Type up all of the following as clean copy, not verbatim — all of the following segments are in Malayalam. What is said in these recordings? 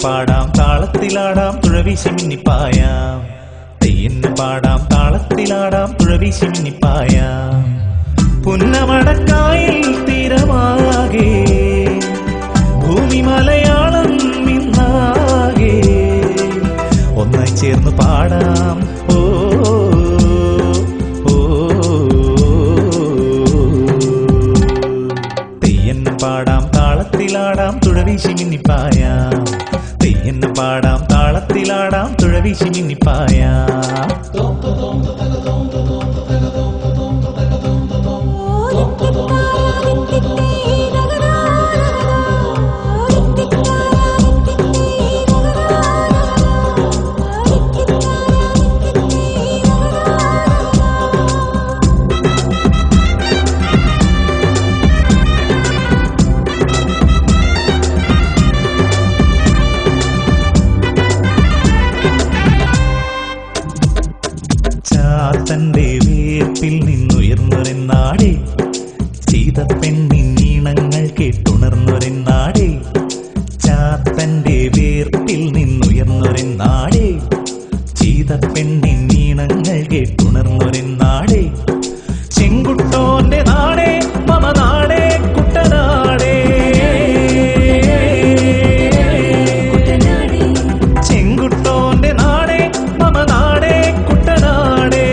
പാടാം താളത്തിലാടാം തുഴവീശി മിന്നിപ്പായാം തെയ്യന്ന് പാടാം താളത്തിലാടാം തുഴവീശി മിന്നിപ്പായാം പുന്നമടക്കായൽ തീരമാകെ ഭൂമി മലയാളം നിന്നാകെ ഒന്നായി ചേർന്ന് പാടാം ഓ തെയ്യന്ന് പാടാം താളത്തിലാടാം തുഴവീശി മിന്നിപ്പായാം തെയ്യന്ന് പാടാം താളത്തിലാടാം തുഴവീശി മിന്നിപ്പായാം ചാത്തന്റെ വേർപ്പിൽ നിന്നുയർന്നൊരെന്നാടേ ചീതപ്പെണ്ണിൻ ഈണങ്ങൾ കേട്ടുണർന്നൊരെന്നാടേ ചാത്തന്റെ വേർപ്പിൽ നിന്നുയർന്നൊരെന്നാടേ ചീതപ്പെണ്ണിൻ ഈണങ്ങൾ കേട്ടുണർന്നൊരെന്നാടേ ചെങ്കുട്ടോന്റെ നാടേ മമ നാടേ കുട്ടനാടേ ചെങ്കുട്ടോന്റെ നാടേ മമ നാടേ കുട്ടനാടേ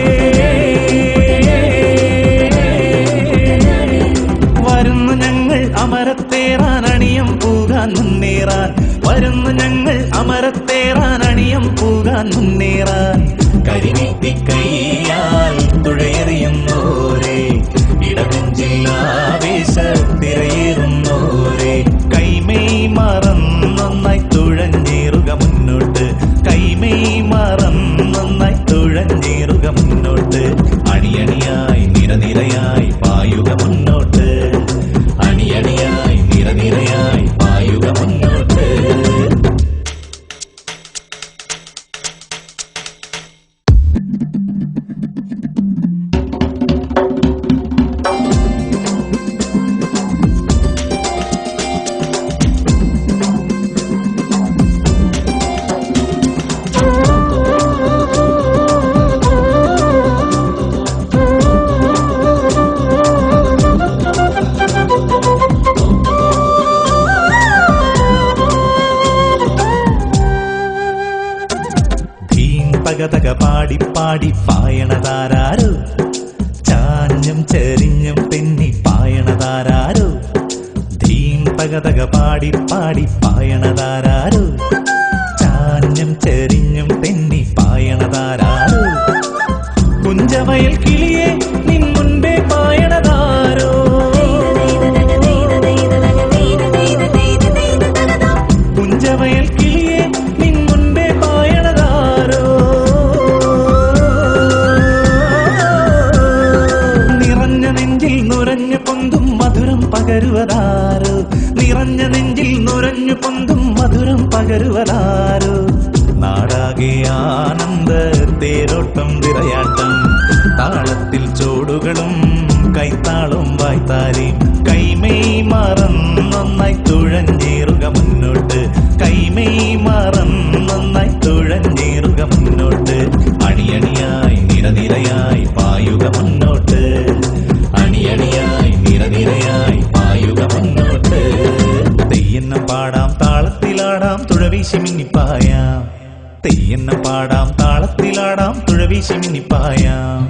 വരുന്നു ഞങ്ങൾ അമരത്തേറാൻ അണിയം പൂകാൻ മുന്നേറാൻ വരുന്നു ഞങ്ങൾ അമരത്തേറാൻ അണിയം പൂകാൻ മുന്നേറാൻ കരിനീട്ടി കൈയാൽ തുഴയെറിയുന്നോരേ ഇടനെഞ്ചില്ലാവേശത്തിരയേറുന്നോരേ കൈമേയ് മറന്നൊന്നായി തുഴഞ്ഞേറുക മുന്നോട്ട് കൈമേയ് മറന്നൊന്നായി തുഴഞ്ഞേറുക മുന്നോട്ട് അണിയണിയായി നിരനിരയായി പായുക മുന്നോട്ട് അണിയണിയായി നിരനിരയായി പായുക മുന്നോട്ട് തക പാടി പാടി പായണതാരോ ചാഞ്ഞും ചെരിഞ്ഞും തെന്നി പായണതാരോ ധീം തക പാടി പാടി പായണതാരോ ചാഞ്ഞും ചെരിഞ്ഞും തെന്നി പായണതാരോ കുഞ്ചവയൽ കിളിയെ നിൻ മുൻപേ പായണതാരോ കുഞ്ചവയൽ കിളിയെ നിൻ മുൻപേ പായണതാരോ നിറഞ്ഞ നെഞ്ചിൽ നുരഞ്ഞു പൊന്തും മധുരം പകരുവതാരോ നിറഞ്ഞ നെഞ്ചിൽ നുരഞ്ഞു പൊന്തും മധുരം പകരുവതാരോ നാടാകെ ആനന്ദ തേരോട്ടം തിരയാട്ടം താളത്തിൽ ചോടുകളും കൈത്താളും വായ്ത്താരിയും കൈമേയ് മറന്നൊന്നായി തുഴഞ്ഞേറുക മുന്നോട്ട് കൈമേയ് മറന്നൊന്നായി തുഴഞ്ഞേറുക മുന്നോട്ട് അണിയണിയായി നിരനിരയായി പായുക മുന്നോട്ട് അണിയണിയായി നിരനിരയായി പായുക മുന്നോട്ട് തെയ്യന്ന് പാടാം താളത്തിലാടാം തുഴവീശി മിന്നിപ്പായാം തെയ്യന്ന് പാടാം താളത്തിലാടാം തുഴവീശി മിന്നിപ്പായാം